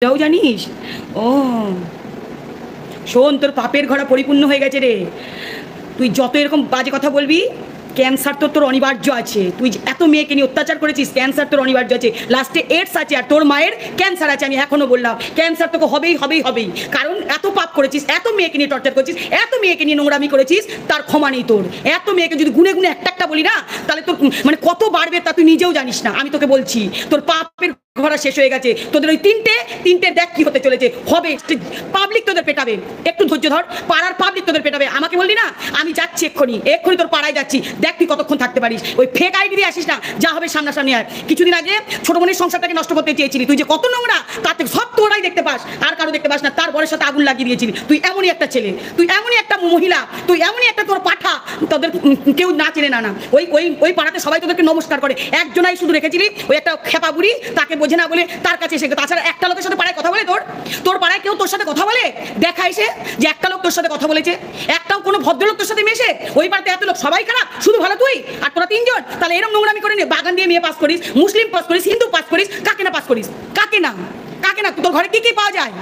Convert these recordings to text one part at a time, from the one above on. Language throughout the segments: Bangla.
এটাও জানিস? ও শোন, তোর পাপের ঘোড়া পরিপূর্ণ হয়ে গেছে রে। তুই যত এরকম বাজে কথা বলবি, ক্যান্সার তোর অনিবার্য আছে। তুই এত মেয়েকে নিয়ে অত্যাচার করেছিস, ক্যান্সার তোর অনিবার্য আছে। লাস্টে এডস আছে, আর তোর মায়ের ক্যান্সার আছে। আমি এখনো বললাম ক্যান্সার তোকে হবেই হবেই হবেই, কারণ এত পাপ করেছিস, এত মেয়েকে নিয়ে টর্চার করেছিস, এত মেয়েকে নিয়ে নোংরামি করেছিস, তার ক্ষমা নেই তোর। এত মেয়েকে যদি গুনে গুনে একটা একটা বলি না, তাহলে তোর মানে কত বাড়বে তা তুই নিজেও জানিস না। আমি তোকে বলছি, তোর পাপের ঘোড়া শেষ হয়ে গেছে। তোদের ওই তিনটে দেখ কি হতে চলেছে। হবে পাবলিক তোদের পেটাবে, একটু ধৈর্য ধর। পাড়ার পাবলিক তোদের পেটাবে। আমাকে বললি না, আমি যাচ্ছি এক্ষুনি তোর পাড়ায় যাচ্ছি। দেখ তুই কতক্ষণ থাকতে পারিস। ওই ফেক আইডি দিয়ে আসিস না, যা হবে সামনাসামনি আয়। কিছুদিন আগে ছোট বোনের সংসারটাকে নষ্ট করতে চেয়েছিলি, তুই যে কত নোংরা তার থেকে সব তোরাই দেখতে পাস, আর কারো দেখতে পাস না। তার বরের সাথে আগুন লাগিয়ে দিয়েছিলি। তুই এমনই একটা ছেলে, তুই এমনই একটা মহিলা, তুই এমনই একটা তোর পাঠা। তোদের কেউ না চেনে না। ওই ওই ওই পাড়াতে সবাই তোদেরকে নমস্কার করে, একজনাই শুধু রেখেছিলি, ওই একটা খেপা বুড়ি, তাকে বোঝে না বলে তার কাছে এসে। তাছাড়া একটা লোকের সাথে পাড়ায় কথা বলে? তোর পাড়ায় কেউ তোর সাথে কথা বলে? দেখা এসে যে একটা লোক তোর সাথে কথা বলেছে? একটাও কোনো ভদ্রলোক তোর সাথে মেশে? ওই পাড়াতে এত লোক, সবাই খারাপ, শুধু ভালো তুই আর তোরা তিনজন? তাহলে এরকম নোংরামি করে নিয়ে বাগান দিয়ে মেয়ে পাস করিস, মুসলিম পাস করিস, হিন্দু পাস করিস, কাকে না পাস করিস? কাকে না তোর ঘরে কি কি পাওয়া যায়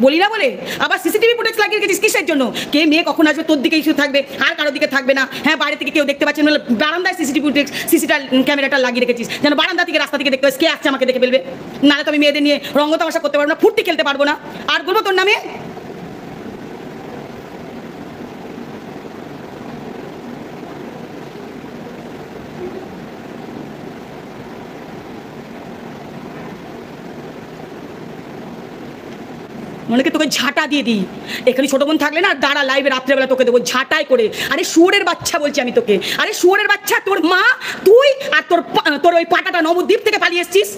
বলি না বলে? আবার সিসিটিভি ফুটেজ লাগিয়ে রেখেছিস কিসের জন্য? কে মেয়ে কখন আসবে তোর দিকেই শুধু থাকবে, আর কারোর দিকে থাকবে না। হ্যাঁ, বাইরে থেকে কেউ দেখতে পাচ্ছে না, বারান্দায় ক্যামেরাটা লাগিয়ে রেখেছিস যেন বারান্দা থেকে রাস্তা থেকে দেখতে পাস কে আসছে, আমাকে দেখে ফেলবে। নাহলে তো আমি মেয়েদের নিয়ে রঙ্গ তামাশা করতে পারবো না, ফুর্তি খেলতে পারবো না। আর বলবো তোর নামে মনেকে তোকে ঝাঁটা দিয়ে দিই। এখানে ছোট বোন থাকলে না, দাঁড়া লাইভে রাত্রেবেলা তোকে দেবো ঝাঁটাই করে। আরে শুয়োরের বাচ্চা বলছি আমি তোকে, আরে শুয়োরের বাচ্চা, তোর মা, তুই আর তোর ওই পাটাটা নবদ্বীপ থেকে পালিয়ে এসছিস।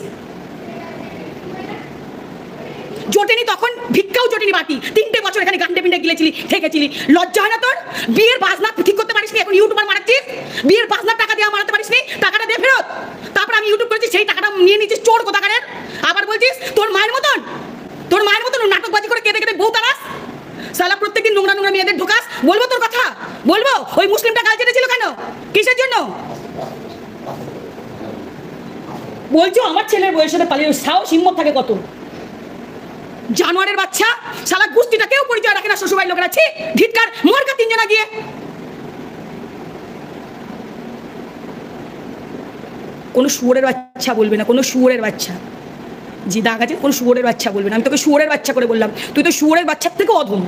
জোটেনি তখন, ভিক্ষাও জোটেনি বাটি। 3টে বছর এখানে গান্ডে পিন্ডে গিলেছিলি, ঠেকেছিলি। লজ্জা হয় না তোর? বিয়ের বাজনা ঠিক করতে পারিস নি, এখন ইউটিউবার মারাচ্ছিস। বিয়ের বাজনার টাকা দিয়ে মারাতে পারিস নি, টাকাটা দে ফেরত। তারপর আমি ইউটিউব করেছি, সেই টাকাটা নিয়ে নিচ্ছিস চোর কোথাকারের। আবার বলছিস তোর মায়ের মতন নাটকবাজি করে কেঁদে কেঁদে বউ তারাস। সালা প্রত্যেকদিন নোংরা নোংরা মেয়েদের ঢোকাস। বলবো তোর কথা? বলবো? ওই মুসলিমটা গাল চেটেছিল কেন? কিসের জন্য বলছো? আমার ছেলের বউয়ের সাথে পালিয়ে সাহস হিম্মত থাকে কত? জানোয়ারের বাচ্চা, শালা গোষ্ঠীটা কেউ পরিচয় রাখে না। শ্বশুরবাড়ির লোকেরা ছি, ধিক্কার, মরকা তিনজনা গিয়ে। কোনো শুয়োরের বাচ্চা বলবে না, কোনো শুয়োরের বাচ্চা। জি দাগ আছে, কোনো শুয়োরের বাচ্চা বলবে না। আমি তোকে শুয়োরের বাচ্চা করে বললাম, তুই তো শুয়োরের বাচ্চার থেকে অধম।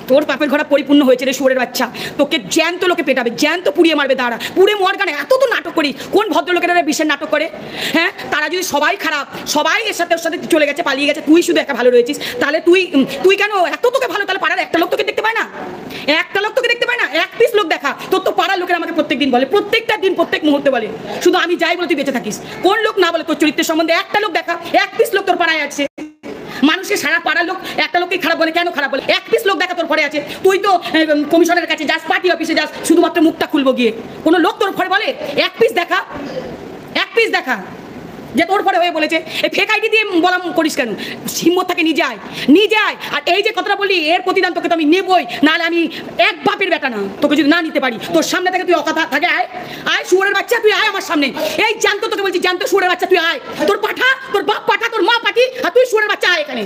তোর পাপের ঘোড়া পরিপূর্ণ হয়েছে রে শুয়োরের বাচ্চা। তোকে জ্যান্ত লোকে পেটাবে, জ্যান্ত পুড়িয়ে মারবে। দাঁড়া, পুড়ে মর গানে এত তো নাটক করি। কোন ভদ্রলোকেরা বিশেষ নাটক করে? হ্যাঁ, তারা যদি সবাই খারাপ, সবাই এর সাথে ওর সাথে চলে গেছে, পালিয়ে গেছে, তুই শুধু একা ভালো রয়েছিস, তাহলে তুই কেন এত তোকে ভালো? তাহলে পাড়ার একটা লোক তোকে দেখতে পায় না? একটা লোক তোকে দেখতে পায় না? এক পিস লোক দেখা। তোর তো পাড়ার লোকেরা আমাকে প্রত্যেক দিন বলে, প্রত্যেকটা দিন, প্রত্যেক মুহূর্তে বলে, শুধু আমি যাই বলে তুই বেঁচে থাকিস। কোন লোক না বলে তোর চরিত্রের সম্বন্ধে? একটা লোক দেখা, এক পিস লোক তোর পাড়ায় আছে। মানুষের সারা পাড়ার লোক একটা লোককে খারাপ বলে, কেন খারাপ বলে? এক পিস লোক দেখা তোর ঘরে আছে। তুই তো কমিশনের কাছে যাস, পার্টি অফিসে যাস, শুধুমাত্র মুখটা খুলবো গিয়ে। কোনো লোক তোর ঘরে বলে? এক পিস দেখা, এক পিস দেখা যে তোর ঘরে হয়ে বলেছে। এই ফেক আইডি দিয়ে বলা করিস কেন? হিম্মত থাকে নিয়ে যায়। আর এই যে কথাটা বললি, এর প্রতিদান তোকে তো আমি নেবই, নাহলে আমি এক বাপের বেটা না। তোকে যদি না নিতে পারি, তোর সামনে থেকে তুই অকথা থাকে আয় শুয়োরের বাচ্চা, তুই আয় আমার সামনে। এই জানতো, তোকে বলছি জানতো, শুয়োরের বাচ্চা তুই আয়। তোর পাঠা, তোর বাপ পাঠা, তোর মা পাঠি, আর তুই শুয়োরের বাচ্চা আয় এখানে।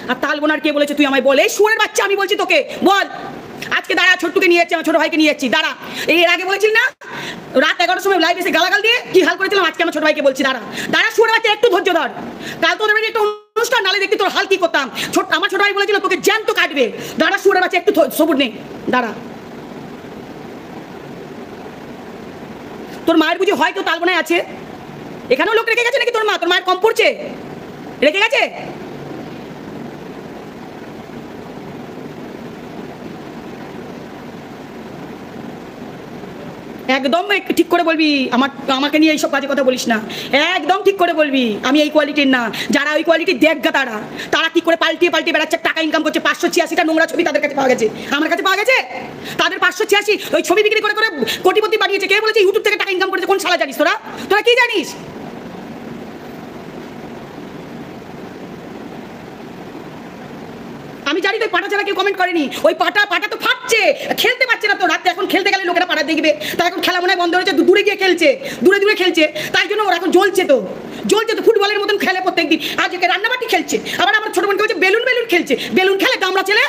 আর তাল বোনার কে বলেছে তুই আমায় বল? এই শুয়োরের বাচ্চা আমি বলছি তোকে, বল। আজকে দাঁড়া, ছোট্টুকে নিয়ে যাচ্ছি, আমার ছোট ভাইকে নিয়ে যাচ্ছি। দাঁড়া, এর আগে বলেছিল না রাত 11টার সময় লাইভ এসে গালাগাল দিয়ে কি হাল করেছিলাম? আজকে আমার ছোট ভাইকে বলছি, দাঁড়া শুয়োরের বাচ্চা, একটু ধৈর্য ধর। কাল তোদের বাড়ি একটা অনুষ্ঠান, নালে দেখতে তোর হাল কি করতাম। আমার ছোট ভাই বলেছিল তোকে জ্যান্ত কাটবে। দাঁড়া শুয়োরের বাচ্চা, একটু সবুর নেই, দাঁড়া। তোর মায়ের বুঝি হয় কেউ তালবনায় আছে? এখানেও লোক রেখে গেছে নাকি? তোর মায়ের কম পড়ছে? রেখে গেছে? একদম ঠিক করে বলবি। আমাকে নিয়ে এইসব বাজে কথা বলিস না, একদম ঠিক করে বলবি। আমি এই কোয়ালিটির না। যারা ওই কোয়ালিটির দেখগা, তারা কি করে পাল্টিয়ে বেড়াচ্ছে, টাকা ইনকাম করছে। 586টা নোংরা ছবি তাদের কাছে পাওয়া গেছে, আমার কাছে পাওয়া গেছে। তাদের 586 ওই ছবি বিক্রি করে কোটিপতি বানিয়েছে। কে বলেছে ইউটিউব থেকে টাকা ইনকাম করেছে? কোন শালা জানিস? তোরা কি জানিস? আমি জানি তো পাটা ছাড়া কেউ কমেন্ট করেনি। ওই পাটা তো ফাটছে, খেলতে পারছে না তো। রাতে এখন খেলতে গেলে লোকেরা পাটা দেখবে, তাই এখন খেলা মনে হয় বন্ধ হয়েছে, দূরে গিয়ে খেলছে, দূরে খেলছে। তাই জন্য ওরা এখন জ্বলছে তো ফুটবলের মতন খেলে প্রত্যেকদিন। আজকে রান্নাবাটি খেলছে, আবার আমার ছোট বোনকে বলছে বেলুন খেলছে। বেলুন খেলে গামড়া ছেলে।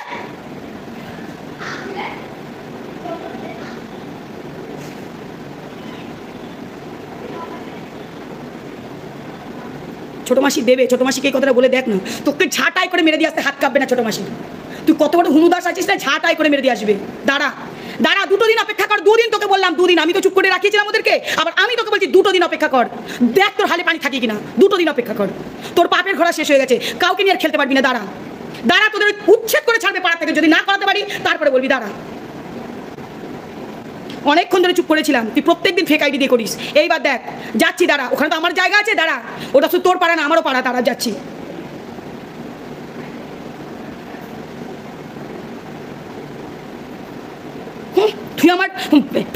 ছোট মাসি দেবে, ছোট মাসিকে এই কথাটা বলে দেখ না, তোকে ঝাঁটাই করে মেরে দিয়ে আসতে হাত কাঁপবে না ছোট মাসি। তুই কত বড় হুনুদাস আছিস না, ঝাঁটাই করে মেরে দিয়ে আসবে। দাঁড়া 2 দিন অপেক্ষা কর। 2 দিন তোকে বললাম, 2 দিন আমি তো চুপ করে রাখিয়েছিলাম ওদেরকে, আবার আমি তোকে বলছি 2 দিন অপেক্ষা কর। দেখ তোর হালে পানি থাকি কিনা। 2 দিন অপেক্ষা কর, তোর পাপের ঘোড়া শেষ হয়ে গেছে, কাউকে নিয়ে আর খেলতে পারবি না। দাঁড়া তোদের উচ্ছেদ করে ছাড়বে পাড়া থেকে, যদি না করাতে পারি তারপরে বলবি। দাঁড়া, অনেকক্ষণ ধরে চুপ করেছিলাম, তুই প্রত্যেকদিন ফেক আইডি দিয়ে করিস। এইবার দেখ যাচ্ছি, দাঁড়া, ওখানে তো আমার জায়গা আছে। দাঁড়া, ওটা শুধু তোর পাড়া না, আমারও পাড়া। দাঁড়া যাচ্ছি। তুই আমার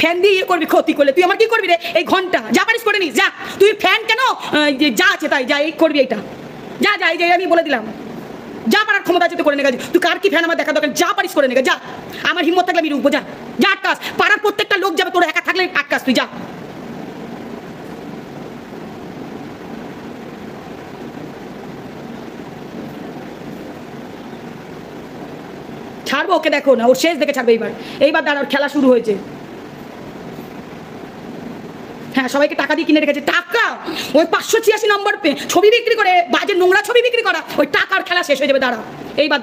ফ্যান দিয়ে ইয়ে করবি, ক্ষতি করলে তুই আমার কি করবি রে? এই ঘন্টা যা পারিস করে নিস, যা। তুই ফ্যান কেন, যা আছে তাই যা, এই করবি এইটা, যা এই যে আমি বলে দিলাম, যা পারার ক্ষমতা আছে তুই করে নেগা। তুই কার কি ফ্যান আমার দেখা দরকার, যা পারিস করে নেগা, যা। আমার হিম্মত থাকলে আমি রুখবো, যা আটকাস। পাড়ার প্রত্যেকটা লোক যাবে, তোর একা থাকলে আটকাস, তুই যা। ছাড়বো ওকে, দেখো না, ওর শেষ দেখে ছাড়বে। এইবার দাঁড়া, ওর খেলা শুরু হয়েছে। হ্যাঁ, সবাইকে টাকা দিয়ে কিনে রেখেছে। টাকা ওই 586 নম্বর ছবি বিক্রি করে, বাজে নোংরা ছবি বিক্রি করা, ওই টাকার খেলা শেষ হয়ে যাবে। দাঁড়া, এইবার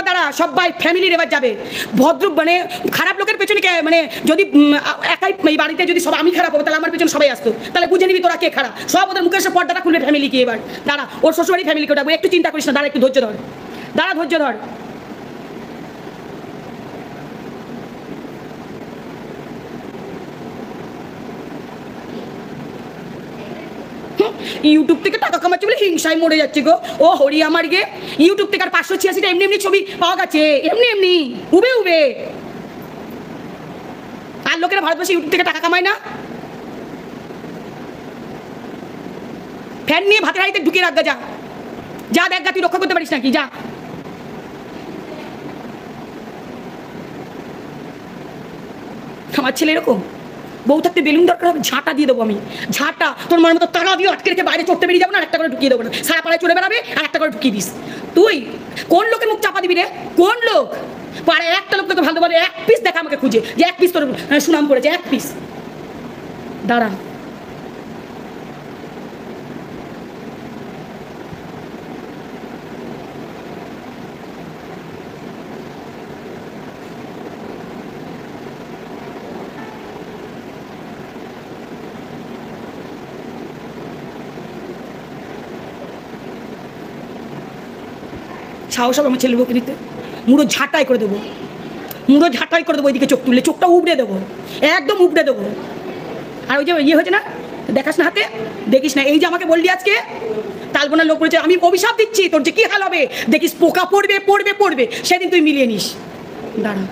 দাঁড়া, সবাই ফ্যামিলির এবার যাবে। ভদ্র মানে খারাপ লোকের পেছনে মানে যদি একাই এই বাড়িতে যদি সব আমি খারাপ হবো, তাহলে আমার পেছনে সবাই আসতো, তাহলে বুঝে নিবি তোরা কে খারাপ। সব ওদের মুখে এসে পর্দাটা খুলবে ফ্যামিলি কি। এবার দাঁড়া, ওর শ্বশুরবাড়ি ফ্যামিলিকে ডাকবো, একটু চিন্তা করিস না। দাঁড়া, একটু ধৈর্য ধর, ধৈর্য ধর। ইউটিউব থেকে টাকা কামাচ্ছে বলে হিংসায় মরে যাচ্ছে গো। ও হরি আমার গে, ইউটিউব থেকে আর 586টা এমনি ছবি পাওয়া গেছে, এমনি উবে। আর লোকেরা ভারতবর্ষে ইউটিউব থেকে টাকা কামায় না। ফ্যান নিয়ে ভাতের হাড়িতে ঢুকিয়ে রাখগা, যা দেখ গা, তুই রক্ষা করতে পারিস নাকি, যা। আমার ছেলে এরকম, বউ থাকতে বেলুন দরকার হবে, ঝাঁটা দিয়ে দেবো আমি, ঝাঁটা। তোর মার মতো তারা দিয়ে আটকে রেখে বাইরে চড়তে বেরিয়ে যাবো না, একটা করে ঢুকিয়ে দেবো না। সারা পাড়ায় চড়ে বেড়াবে আর একটা করে ঢুকিয়ে দিস। তুই কোন লোকের মুখ চাপা দিবি রে? কোন লোক? পাড়ায় একটা লোক তোকে ভালো বলে, 1 পিস দেখা আমাকে খুঁজে, যে 1 পিস তোর সুনাম করেছে, 1 পিস। দাঁড়া, সাহস হবে আমার ছেলে বউকে নিতে? মুড়ো ঝাঁটাই করে দেবো, ওইদিকে চোখ তুললে চোখটা উপড়ে দেবো, একদম উপড়ে দেবো। আর ওই যে ইয়ে হয়েছে না, দেখাস না হাতে, দেখিস না? এই যে আমাকে বললি আজকে তালবোনার লোক বলেছে, আমি অভিশাপ দিচ্ছি তোর যে কি হাল হবে দেখিস, পোকা পড়বে, সেদিন তুই মিলিয়ে নিস। দাঁড়া,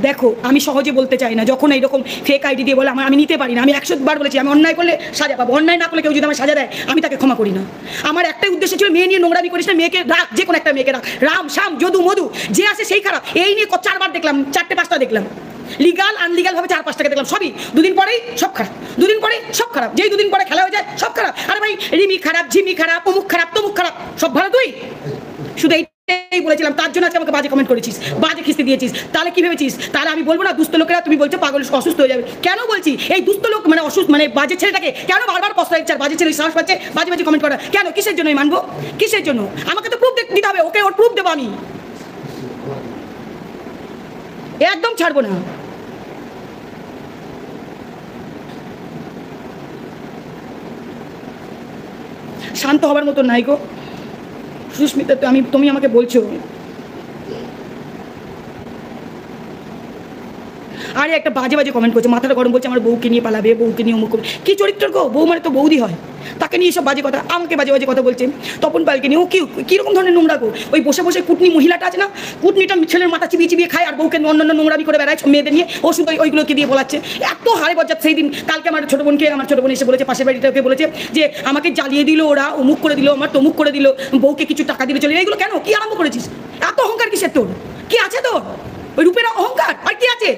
দেখো আমি সহজে বলতে চাই না, যখন এইরকম ফেক আইডি দিয়ে বলে আমি নিতে পারি না। আমি 100 বার বলেছি, আমি অন্যায় করলে সাজা পাবো, অন্যায় না করলে কেউ যদি আমার সাজা দেয় আমি তাকে ক্ষমা করি না। আমার একটাই উদ্দেশ্য ছিল, মেয়ে নিয়ে নোংরামি করিস না, মেয়েকে রাখ, যে কোনো একটা মেয়েকে রাখ, রাম শ্যাম যদু মধু যে আসে সেই খারাপ। এই নিয়ে 4বার দেখলাম, 4-5টা দেখলাম, লিগাল আনলিগাল ভাবে 4-5টাকে দেখলাম, সবই 2 দিন পরেই সব খারাপ, 2 দিন পরে সব খারাপ, যেই 2 দিন পরে খেলা হয়ে যায় সব খারাপ। আরে ভাই, রিমি খারাপ, ঝিমি খারাপ, অমুক খারাপ, তমুক খারাপ, সব ভালো তুই? শুধু এই বলেছিলাম, তার জন্য আজকে আমাকে বাজে কমেন্ট করেছিস, বাজে খিস্তি দিয়েছিস। তাহলে কি ভেবেছিস তাহলে আমি বলবো না দুস্থ লোকেরা? তুমি বলছো পাগল অসুস্থ হয়ে যাবে, কেন বলছি? এই দুস্থ লোক মানে অসুস্থ মানে বাজে ছেলেটাকে কেন বারবার কষ্ট দিচ্ছে? আর বাজে ছেলে সাহস পাচ্ছে বাজে কমেন্ট করা কেন? কিসের জন্য মানবো? কিসের জন্য? আমাকে তো প্রুফ দিতে হবে, ওকে ওর প্রুফ দেবো আমি, একদম ছাড়বো না। শান্ত হবার মতো নাই গো সুস্মিতা, তুমি আমাকে বলছো। আরে একটা বাজে কমেন্ট করছে, মাথাটা গরম, বলছে আমার বউকে নিয়ে পালাবে, বউকে নিয়ে অমুক করবে। কি চরিত্র গো? বউ মানে তো বৌদি হয়। তাকে নিয়ে সব বাজে কথা, আমাকে বাজে বাজে কথা বলছে। তপন পালকে নিয়ে ও কীরকম ধরনের নোংরা গো, ওই বসে বসে কুটনি মহিলাটা আছে না, কুটনিটা ছেলের মাথা চিবিয়ে চিবিয়ে খায় আর বউকে অন্যান্য নোংরামি করে বেড়ায় মেয়েদের নিয়ে, ও শুধু ওইগুলোকে দিয়ে বলাচ্ছে। এত হারে বজ্জাত। সেই দিন কালকে আমার ছোটো বোন এসে বলেছে, পাশের বাড়িটাকে বলেছে যে আমাকে জ্বালিয়ে দিল ওরা, অমুক করে দিল, আমার তমুক করে দিল, বউকে কিছু টাকা দিলে চলে। এইগুলো কেন, কি আরম্ভ করেছিস? এত অহংকার কিসের তোর? কি আছে তোর? ওই রূপের অহংকার আর কি আছে?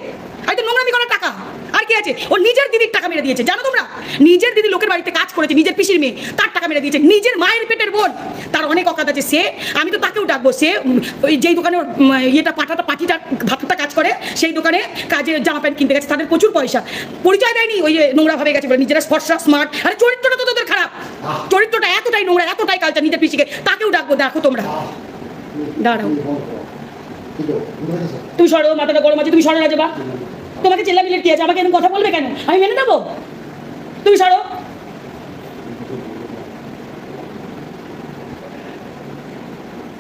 আর তো নোংরামি করার টাকা আর কি আছে? ওর নিজের দিদির টাকা মেরে দিয়েছে, জানো তোমরা? নিজের দিদি লোকের বাড়িতে কাজ করেছে, নিজের পিসির মেয়ে, তার টাকা মেরে দিয়েছে। নিজের মায়ের পেটের বোন, তার অনেক অকাত আছে। সে, আমি তো তাকেও ডাকবো, সে ওই যেই দোকানে পাটিটা ভাতটা কাজ করে, সেই দোকানে কাজে জামা প্যান্ট কিনতে গেছে, তাদের প্রচুর পয়সা, পরিচয় দেয়নি, ওই নোংরা ভাবে গেছে বলে নিজেরা ফর্সা স্মার্ট। আরে চরিত্রটা তো তোদের খারাপ, চরিত্রটা এতটাই নোংরা, এতটাই কালচার নিজের পিসিকে, তাকেও ডাকবো। দেখো তোমরা, দাঁড়াও, তুমি সরো, মাথাটা গরম আছে, তুমি সরো না যাবা। তোমাকে চেল্লামিলের কি আছে? আমাকে এরকম কথা বলবে কেন? আমি মেনে নেবো? তুমি সরো।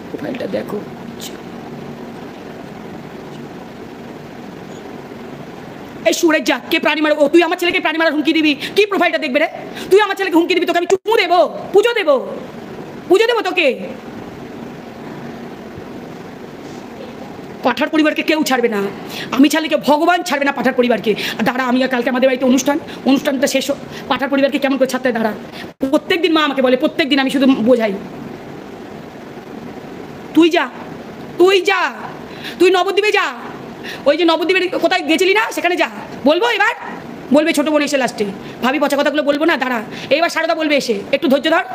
প্রোফাইলটা দেখো, এই সুরের যা কে প্রাণী মারো? তুই আমার ছেলেকে প্রাণী মারার হুমকি দিবি? কি প্রোফাইলটা দেখবে রে? তুই আমার ছেলেকে হুমকি দিবি? তোকে আমি চুমু দেবো, পুজো দেবো, পুজো দেবো তোকে। পাঠার পরিবারকে কেউ ছাড়বে না, আমি ছাড়লে কেউ, ভগবান ছাড়বে না পাঠার পরিবারকে। দাঁড়া, আমি কালকে আমাদের বাড়িতে অনুষ্ঠানটা শেষ, পাঠার পরিবারকে কেমন করে ছাড়তে? দাঁড়া, প্রত্যেক দিন মা আমাকে বলে, প্রত্যেক দিন আমি শুধু বোঝাই, তুই যা, তুই যা, তুই নবদ্বীপে যা, ওই যে নবদ্বীপের কোথায় গেছিলি না, সেখানে যা। বলবো এবার, বলবে ছোটো বোন এসে লাস্টে, ভাবি পচা কথাগুলো বলবো না, দাঁড়া এবার সারদা বলবে এসে, একটু ধৈর্য ধর।